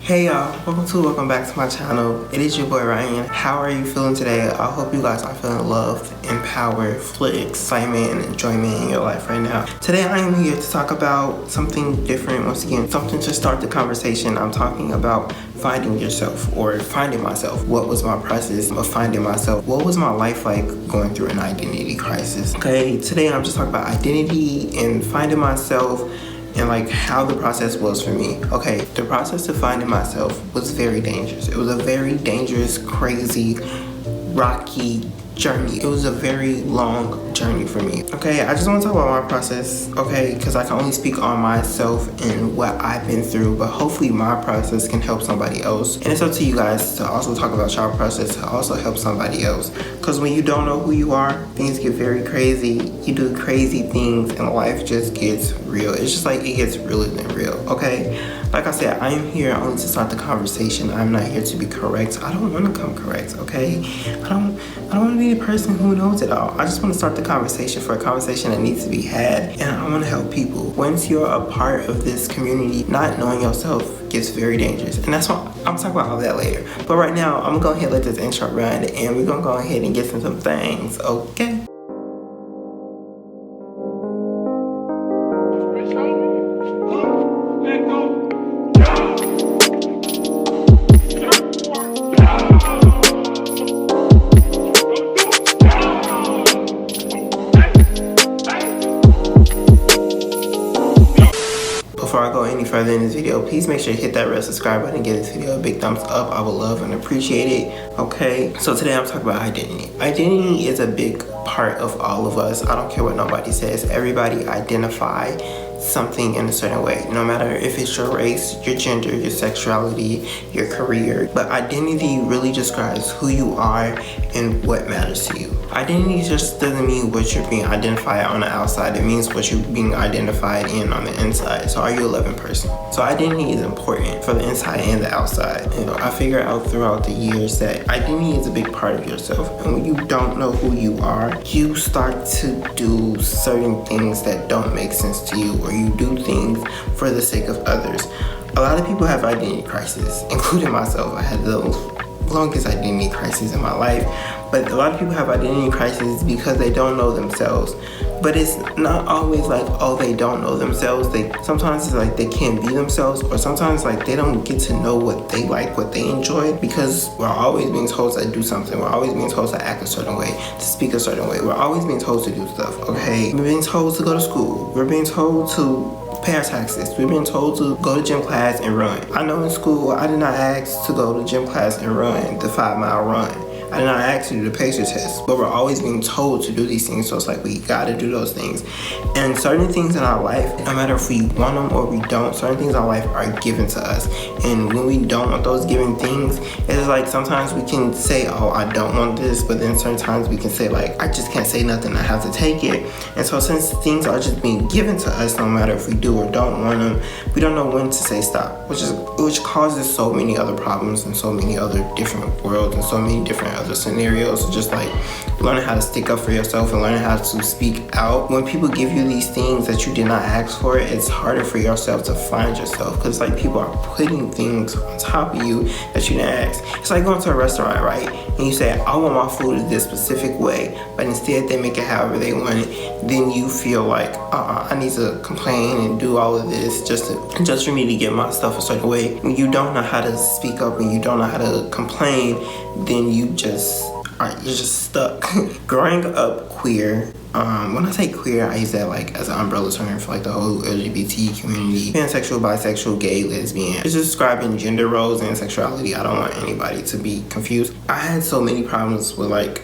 Hey y'all, welcome back to my channel. It is your boy Ryan. How are you feeling today? I hope you guys are feeling loved, empowered, full of excitement and enjoyment in your life right now. Today I am here to talk about something different, once again, something to start the conversation. I'm talking about finding yourself or finding myself. What was my process of finding myself? What was my life like going through an identity crisis? Okay, today I'm just talking about identity and finding myself and like how the process was for me. Okay, the process of finding myself was very dangerous. It was a very dangerous, crazy, rocky journey. It was a very long journey for me. Okay, I just want to talk about my process, okay, because I can only speak on myself and what I've been through, but hopefully my process can help somebody else. And it's up to you guys to also talk about your process to also help somebody else. Because when you don't know who you are, things get very crazy. You do crazy things and life just gets real. It's just like it gets realer than real, okay? Like I said, I am here only to start the conversation. I'm not here to be correct. I don't want to come correct, okay? I don't want to be the person who knows it all. I just want to start the conversation for a conversation that needs to be had, and I want to help people. Once you're a part of this community, not knowing yourself gets very dangerous, and that's why I'm talking about all that later. But right now, I'm gonna go ahead and let this intro run, and we're gonna go ahead and get into some things, okay? Before I go any further in this video, please make sure you hit that red subscribe button and give this video a big thumbs up. I would love and appreciate it. Okay, so today I'm talking about identity. Identity is a big part of all of us. I don't care what nobody says. Everybody identify something in a certain way, no matter if it's your race, your gender, your sexuality, your career. But identity really describes who you are and what matters to you. Identity just doesn't mean what you're being identified on the outside. It means what you're being identified in on the inside. So are you a loving person? So identity is important for the inside and the outside. You know, I figured out throughout the years that identity is a big part of yourself. And when you don't know who you are, you start to do certain things that don't make sense to you, or you do things for the sake of others. A lot of people have identity crisis, including myself. I had the longest identity crisis in my life, but a lot of people have identity crisis because they don't know themselves. But it's not always like, oh, they don't know themselves. Sometimes it's like they can't be themselves, or sometimes like they don't get to know what they like, what they enjoy, because we're always being told to do something. We're always being told to act a certain way, to speak a certain way. We're always being told to do stuff, okay? We're being told to go to school. We're being told to pay our taxes. We've been told to go to gym class and run. I know in school, I did not ask to go to gym class and run the 5-mile run. I did not ask to do the pacer test, but we're always being told to do these things, so it's like we gotta do those things. And certain things in our life, no matter if we want them or we don't, certain things in our life are given to us. And when we don't want those given things, it's like sometimes we can say, oh, I don't want this, but then certain times we can say like, I just can't say nothing, I have to take it. And so since things are just being given to us, no matter if we do or don't want them, we don't know when to say stop, which causes so many other problems and so many other different worlds and so many different other scenarios. Just like learning how to stick up for yourself and learning how to speak out. When people give you these things that you did not ask for, it's harder for yourself to find yourself, because like people are putting things on top of you that you didn't ask. It's like going to a restaurant, right? And you say, I want my food this specific way, but instead they make it however they want it. Then you feel like, I need to complain and do all of this just for me to get my stuff a certain way. When you don't know how to speak up and you don't know how to complain, then you're just stuck. Growing up queer, when I say queer, I use that like as an umbrella term for like the whole LGBT community. Pansexual, bisexual, gay, lesbian. It's just describing gender roles and sexuality. I don't want anybody to be confused. I had so many problems with like,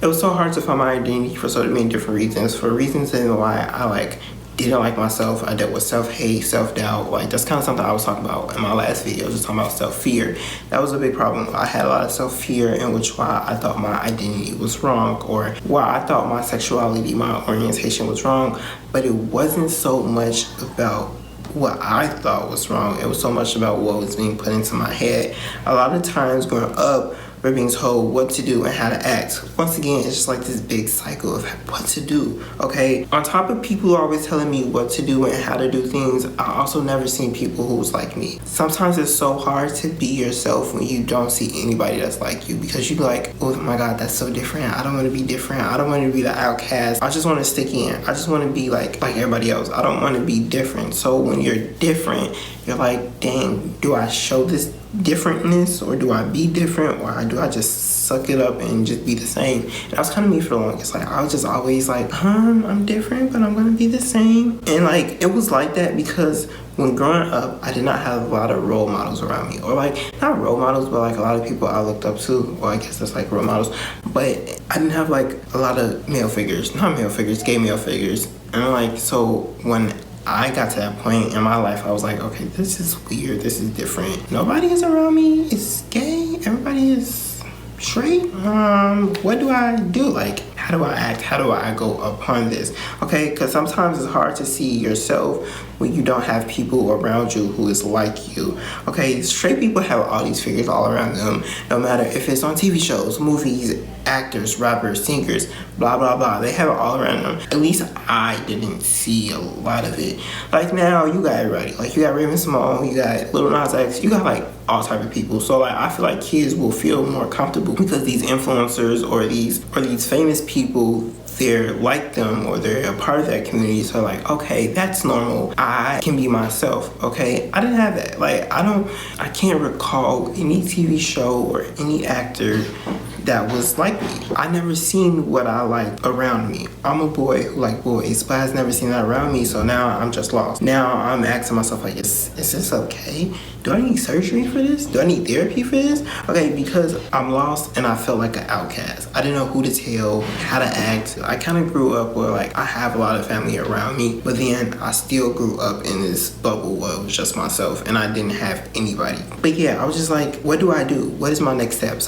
it was so hard to find my identity for so many different reasons. For reasons in why I like didn't like myself. I dealt with self-hate, self-doubt. Like that's kind of something I was talking about in my last video. I was just talking about self-fear. That was a big problem. I had a lot of self-fear, in which why I thought my identity was wrong, or why I thought my sexuality, my orientation was wrong. But it wasn't so much about what I thought was wrong. It was so much about what was being put into my head. A lot of times growing up, we're being told what to do and how to act. Once again, it's just like this big cycle of what to do, okay? On top of people always telling me what to do and how to do things, I also never seen people who's like me. Sometimes it's so hard to be yourself when you don't see anybody that's like you, because you be like, oh my God, that's so different. I don't want to be different. I don't want to be the outcast. I just want to stick in. I just want to be like everybody else. I don't want to be different. So when you're different, you're like, dang, do I show this differentness, or do I be different, or do I just suck it up and just be the same? And that was kind of me for the longest. Like, I was just always like, I'm different, but I'm gonna be the same. And like, it was like that because when growing up, I did not have a lot of role models around me, or like, not role models, but like a lot of people I looked up to, or I guess that's like role models, but I didn't have like a lot of male figures, not male figures, gay male figures. And like, so when I got to that point in my life, I was like, okay, this is weird, this is different. Nobody is around me, it's gay, everybody is straight. What do I do? Like, how do I act? How do I go upon this? Okay, because sometimes it's hard to see yourself when you don't have people around you who is like you. Okay, straight people have all these figures all around them, no matter if it's on TV shows, movies, actors, rappers, singers, blah blah blah. They have it all around them. At least I didn't see a lot of it. Like now, you got everybody. Like you got Raven Small, you got Lil Nas X, you got like all type of people. So like I feel like kids will feel more comfortable because these influencers or these famous people, they're like them or they're a part of that community. So like, okay, that's normal. I can be myself. Okay, I didn't have that. Like I can't recall any TV show or any actor that was like me. I never seen what I like around me. I'm a boy who like boys, but I've never seen that around me. So now I'm just lost. Now I'm asking myself like, is this okay? Do I need surgery for this? Do I need therapy for this? Okay, because I'm lost and I felt like an outcast. I didn't know who to tell, how to act. I kind of grew up where like I have a lot of family around me, but then I still grew up in this bubble where it was just myself and I didn't have anybody. But yeah, I was just like, what do I do? What is my next steps?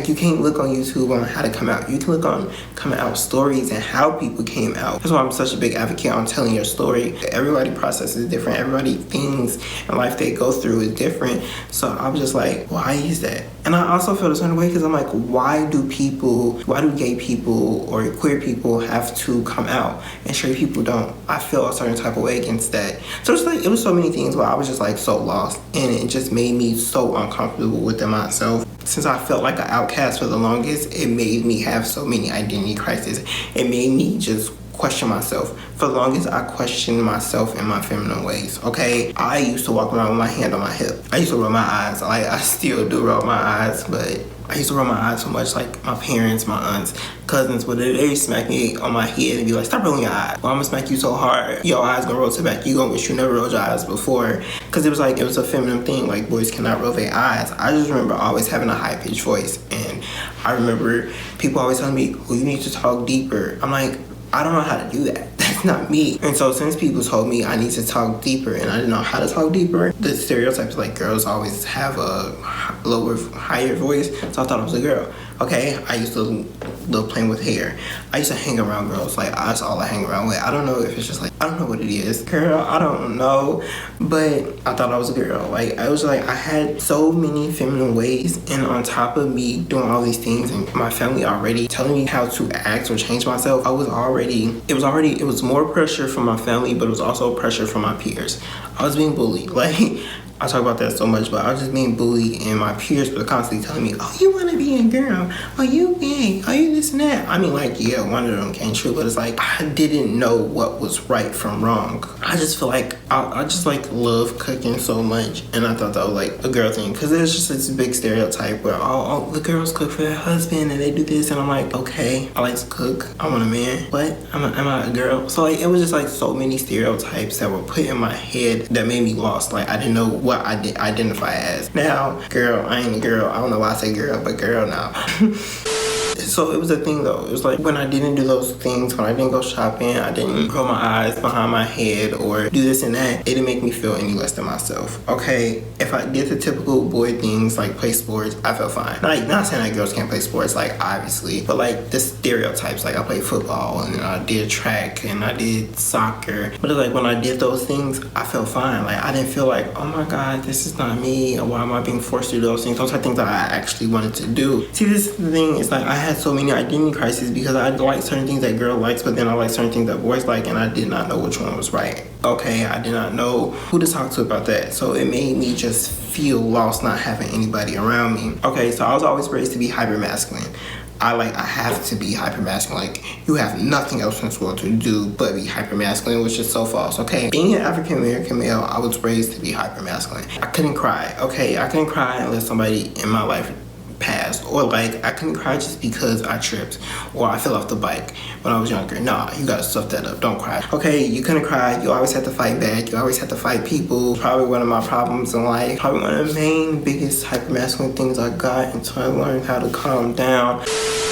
You can't look on YouTube on how to come out. You can look on coming out stories and how people came out. That's why I'm such a big advocate on telling your story. Everybody processes different. Everybody things in life they go through is different. So I was just like, why is that? And I also feel a certain way because I'm like, why do gay people or queer people have to come out and straight people don't? I feel a certain type of way against that. So it's like, it was so many things where I was just like so lost, and it just made me so uncomfortable within myself. Since I felt like an outcast for the longest, it made me have so many identity crises. It made me just question myself. For the longest, I questioned myself in my feminine ways, okay? I used to walk around with my hand on my hip. I used to roll my eyes. Like, I still do roll my eyes, but I used to roll my eyes so much. Like, my parents, my aunts, cousins, but they smack me on my head and be like, stop rolling your eyes. Well, I'm gonna smack you so hard, your eyes gonna roll to the back. You gonna wish you never rolled your eyes before. Because it was a feminine thing. Like, boys cannot roll their eyes. I just remember always having a high-pitched voice. And I remember people always telling me, well, you need to talk deeper. I'm like, I don't know how to do that. That's not me. And so since people told me I need to talk deeper and I didn't know how to talk deeper, the stereotypes like girls always have a higher voice. So I thought I was a girl. Okay, I used to love playing with hair. I used to hang around girls. Like, that's all I hang around with. I don't know if it's just like, I don't know what it is. Girl, I don't know. But I thought I was a girl. Like, I was like, I had so many feminine ways. And on top of me doing all these things and my family already telling me how to act or change myself, it was more pressure from my family, but it was also pressure from my peers. I was being bullied. Like, I talk about that so much, but I was just being bullied, and my peers were constantly telling me, oh, you want to be a girl? Oh, you gay? Oh, you this and that? I mean, like, yeah, one of them came true, but it's like, I didn't know what was right from wrong. I just feel like, I just like love cooking so much, and I thought that was like a girl thing, because there's just this big stereotype where, oh, the girls cook for their husband, and they do this, and I'm like, okay, I like to cook, I want a man, but am I a girl? So like, it was just like so many stereotypes that were put in my head that made me lost. Like, I didn't know what I identify as. Now, girl, I ain't a girl. I don't know why I say girl, but girl now. So it was a thing though. It was like when I didn't do those things, when I didn't go shopping, I didn't roll my eyes behind my head or do this and that, it didn't make me feel any less than myself. Okay, if I did the typical boy things like play sports, I felt fine. Not saying that girls can't play sports, like obviously, but like the stereotypes, like I played football and I did track and I did soccer. But it's like when I did those things, I felt fine. Like I didn't feel like, oh my God, this is not me, or why am I being forced to do those things? Those are things that I actually wanted to do. See, this is the thing, it's like I had so many identity crises because I like certain things that girl likes, but then I like certain things that boys like, and I did not know which one was right. Okay, I did not know who to talk to about that. So it made me just feel lost not having anybody around me. Okay, so I was always raised to be hyper masculine. I have to be hyper masculine. Like, you have nothing else in this world to do but be hyper masculine, which is so false. Okay, being an African American male, I was raised to be hyper masculine. I couldn't cry. Okay, I couldn't cry unless somebody in my life passed, or like I couldn't cry just because I tripped or I fell off the bike when I was younger. Nah, you gotta stuff that up. Don't cry. Okay, you couldn't cry. You always had to fight back. You always had to fight people. Probably one of my problems in life. Probably one of the main biggest hypermasculine things I got until I learned how to calm down.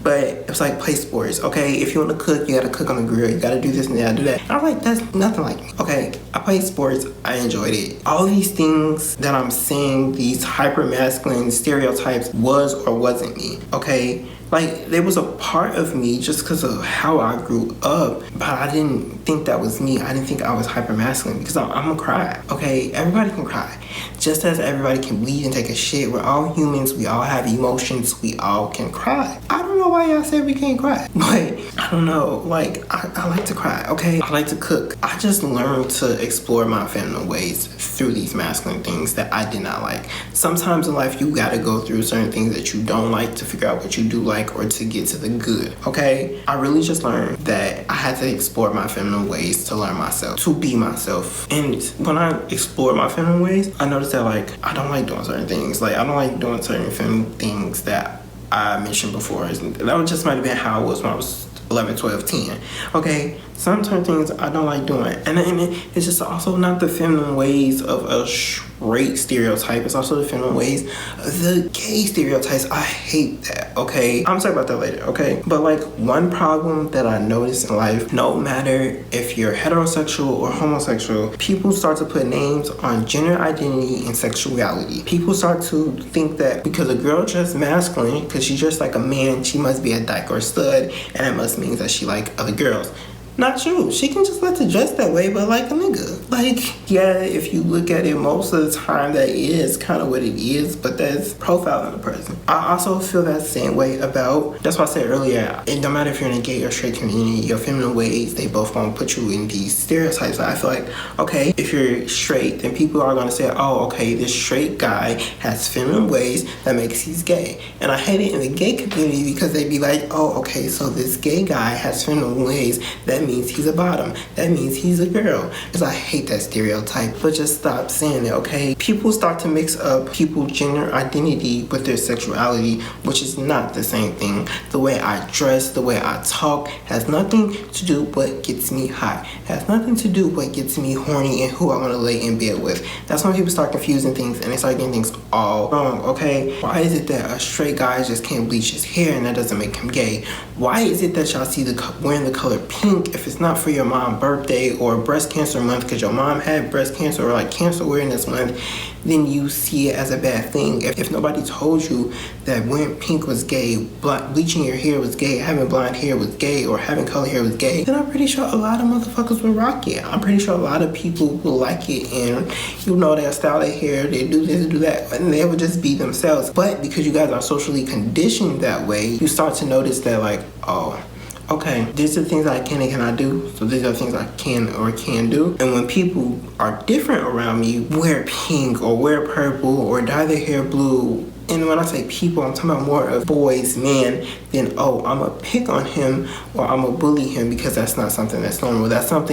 But it was like play sports. Okay, if you want to cook, you gotta cook on the grill. You gotta do this and that, do that. I was like, that's nothing like me. Okay, I played sports. I enjoyed it. All these things that I'm saying, these hyper masculine stereotypes, was or wasn't me. Okay, like there was a part of me just because of how I grew up, but I didn't think that was me. I didn't think I was hyper masculine because I'm gonna cry. Okay, everybody can cry, just as everybody can bleed and take a shit. We're all humans. We all have emotions. We all can cry. I don't know why y'all said we can't cry, but I don't know. Like I like to cry. Okay, I like to cook. I just learned to explore my feminine ways through these masculine things that I did not like. Sometimes in life you gotta go through certain things that you don't like to figure out what you do like, or to get to the good. Okay, I really just learned that I had to explore my feminine ways to learn myself, to be myself. And when I explored my feminine ways, I noticed that like I don't like doing certain things. Like I don't like doing certain feminine things that I mentioned before. That just might have been how I was when I was 11, 12, 10. Okay, some certain things I don't like doing. And it's just also not the feminine ways of a straight stereotype. It's also the feminine ways of the gay stereotypes. I hate that, okay? I'm talking about that later, okay? But like one problem that I noticed in life, no matter if you're heterosexual or homosexual, people start to put names on gender identity and sexuality. People start to think that because a girl dressed masculine, because she dressed like a man, she must be a dyke or stud, and it must mean that she like other girls. Not true. She can just let to dress that way, but like a nigga. Like, yeah, if you look at it, most of the time that is kind of what it is, but that's profiling the person. I also feel that same way about, that's why I said earlier, it don't matter if you're in a gay or straight community, your feminine ways, they both gonna put you in these stereotypes. I feel like, okay, if you're straight, then people are gonna say, oh, okay, this straight guy has feminine ways that makes he's gay. And I hate it in the gay community because they be like, oh, okay, so this gay guy has feminine ways that means he's a bottom. That means he's a girl. Because I hate that stereotype. But just stop saying it, okay? People start to mix up people's gender identity with their sexuality, which is not the same thing. The way I dress, the way I talk has nothing to do with what gets me hot. Has nothing to do with what gets me horny and who I want to lay in bed with. That's when people start confusing things and they start getting things all wrong, okay? Why is it that a straight guy just can't bleach his hair and that doesn't make him gay? Why is it that y'all see wearing the color pink if it's not for your mom's birthday or breast cancer month because your mom had breast cancer or like cancer awareness month, then you see it as a bad thing? If nobody told you that wearing pink was gay, bleaching your hair was gay, having blonde hair was gay, or having color hair was gay, then I'm pretty sure a lot of motherfuckers will rock it. I'm pretty sure a lot of people will like it, and you know, they'll style their hair, they do this, do that, and they will just be themselves. But because you guys are socially conditioned that way, you start to notice that like, oh, okay, these are the things I can and cannot do, so these are the things I can or can do. And when people are different around me, wear pink or wear purple or dye their hair blue, and when I say people, I'm talking about more of boys, men, then oh, I'm gonna pick on him or I'm gonna bully him because that's not something that's normal. That's not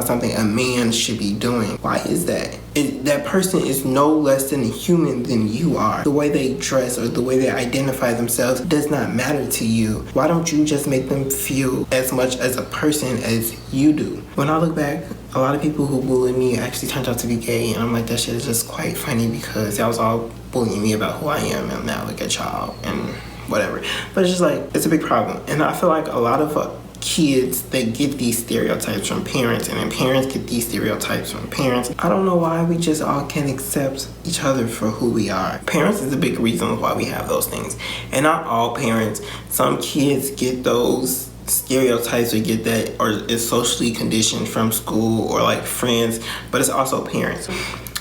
something a man should be doing. Why is that? That person is no less than a human than you are. The way they dress or the way they identify themselves does not matter to you. Why don't you just make them feel as much as a person as you do? When I look back, a lot of people who bullied me actually turned out to be gay, and I'm like, that shit is just quite funny because y'all was all bullying me about who I am, and now look at y'all, and whatever. But it's just like, it's a big problem. And I feel like a lot of kids, they get these stereotypes from parents, and then parents get these stereotypes from parents. I don't know why we just all can't accept each other for who we are. Parents is a big reason why we have those things. And not all parents. Some kids get those stereotypes or get that, or is socially conditioned from school or like friends, but it's also parents.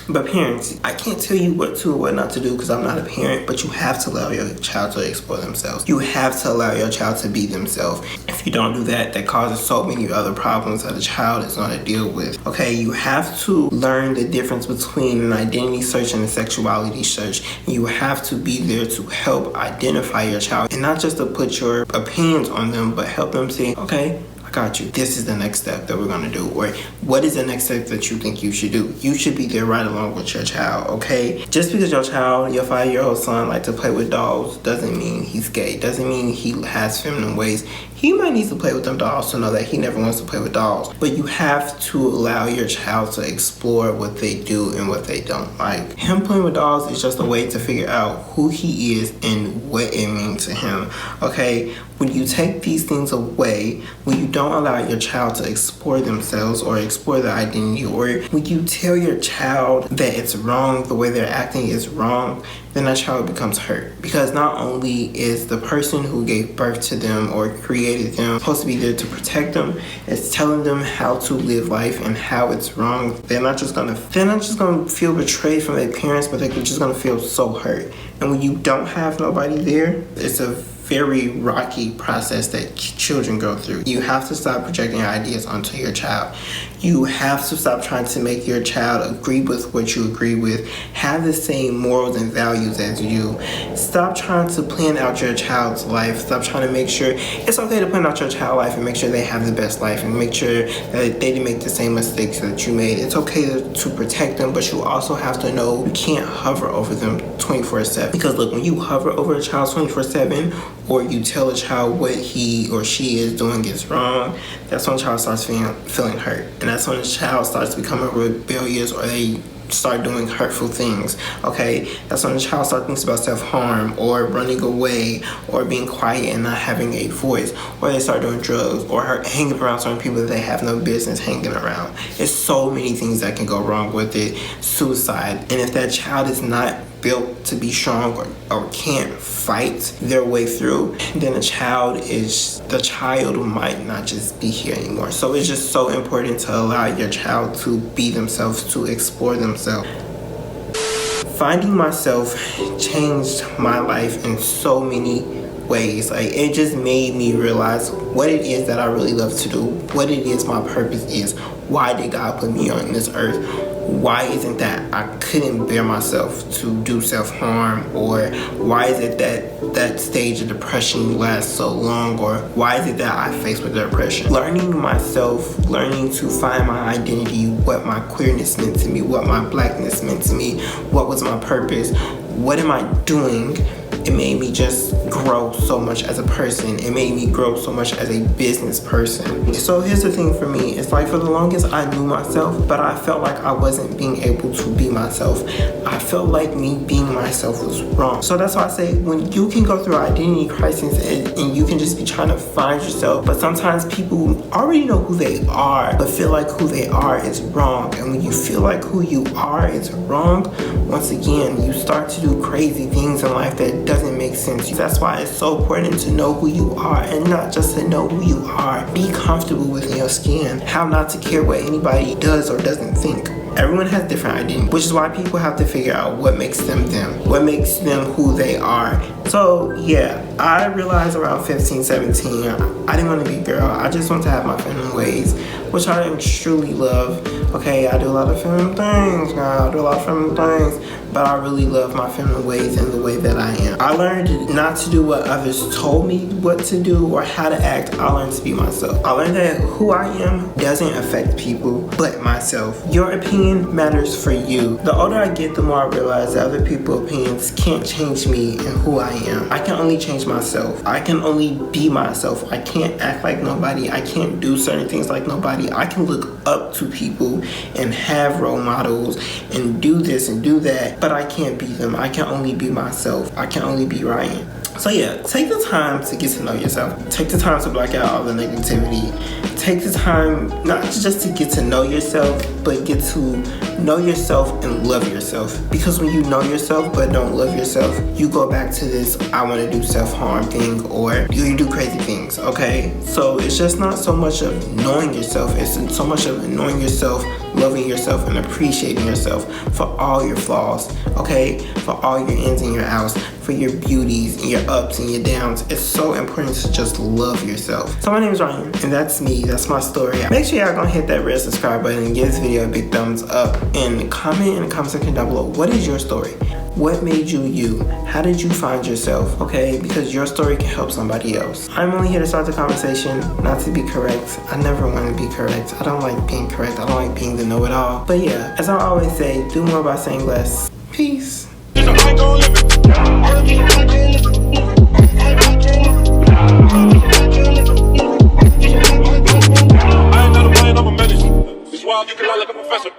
But parents, I can't tell you what to or what not to do because I'm not a parent, but you have to allow your child to explore themselves. You have to allow your child to be themselves. If you don't do that, that causes so many other problems that a child is going to deal with. Okay, you have to learn the difference between an identity search and a sexuality search. You have to be there to help identify your child, and not just to put your opinions on them, but help them say, okay, got you. This is the next step that we're going to do. Or what is the next step that you think you should do? You should be there right along with your child, okay? Just because your child, your 5-year-old son, like to play with dolls doesn't mean he's gay. Doesn't mean he has feminine ways. He might need to play with them dolls to know that he never wants to play with dolls. But you have to allow your child to explore what they do and what they don't like. Him playing with dolls is just a way to figure out who he is and what it means to him, okay? When you take these things away, when you don't allow your child to explore themselves or explore their identity, or when you tell your child that it's wrong, the way they're acting is wrong, then that child becomes hurt. Because not only is the person who gave birth to them or created them supposed to be there to protect them, it's telling them how to live life and how it's wrong. They're not just gonna feel betrayed from their parents, but they're just gonna feel so hurt. And when you don't have nobody there, it's a very rocky process that children go through. You have to stop projecting your ideas onto your child. You have to stop trying to make your child agree with what you agree with, have the same morals and values as you. Stop trying to plan out your child's life. Stop trying to make sure, it's okay to plan out your child's life and make sure they have the best life and make sure that they didn't make the same mistakes that you made. It's okay to protect them, but you also have to know you can't hover over them 24/7. Because look, when you hover over a child 24/7, or you tell a child what he or she is doing is wrong, that's when a child starts feeling hurt. And that's when a child starts becoming rebellious, or they start doing hurtful things, okay? That's when a child starts thinking about self-harm, or running away, or being quiet and not having a voice, or they start doing drugs, or hanging around certain people that they have no business hanging around. There's so many things that can go wrong with it. Suicide. And if that child is not built to be strong or can't fight their way through, then the child might not just be here anymore. So it's just so important to allow your child to be themselves, to explore themselves. Finding myself changed my life in so many ways. Like, it just made me realize what it is that I really love to do, what it is my purpose is. Why did God put me on this earth? Why isn't that I couldn't bear myself to do self-harm? Or why is it that stage of depression lasts so long? Or why is it that I faced with depression? Learning myself, learning to find my identity, what my queerness meant to me, what my blackness meant to me, what was my purpose, what am I doing? It made me just grow so much as a person. It made me grow so much as a business person. So here's the thing for me. It's like, for the longest I knew myself, but I felt like I wasn't being able to be myself. I felt like me being myself was wrong. So that's why I say, when you can go through identity crisis and you can just be trying to find yourself, but sometimes people already know who they are, but feel like who they are is wrong. And when you feel like who you are is wrong, once again, you start to do crazy things in life that doesn't make sense. That's why it's so important to know who you are, and not just to know who you are. Be comfortable within your skin. How not to care what anybody does or doesn't think. Everyone has different identities, which is why people have to figure out what makes them them, what makes them who they are. So yeah, I realized around 15, 17, I didn't want to be a girl. I just want to have my feminine ways, which I truly love. Okay, I do a lot of feminine things, girl. I do a lot of feminine things, but I really love my feminine ways and the way that I am. I learned not to do what others told me what to do or how to act. I learned to be myself. I learned that who I am doesn't affect people but myself. Your opinion matters for you. The older I get, the more I realize that other people's opinions can't change me and who I am. I can only change myself. I can only be myself. I can't act like nobody. I can't do certain things like nobody. I can look up to people and have role models and do this and do that, but I can't be them. I can only be myself. I can only be Ryan. So yeah, take the time to get to know yourself. Take the time to block out all the negativity. Take the time not just to get to know yourself, but get to know yourself and love yourself. Because when you know yourself but don't love yourself, you go back to this I want to do self-harm thing, or you do crazy things, okay? So it's just not so much of knowing yourself, it's so much of knowing yourself, loving yourself, and appreciating yourself for all your flaws, okay? For all your ins and your outs, for your beauties and your ups and your downs. It's so important to just love yourself. So my name is Ryan, and that's me. That's my story. Make sure y'all gonna hit that red subscribe button and give this video a big thumbs up, and comment in the comment section down below. What is your story? What made you you? How did you find yourself? Okay, because your story can help somebody else. I'm only here to start the conversation, not to be correct. I never want to be correct. I don't like being correct. I don't like being the know-it-all. But yeah, as I always say, do more by saying less. Peace. I ain't not a man, I'm a menace. This wild, you can lie like a professor.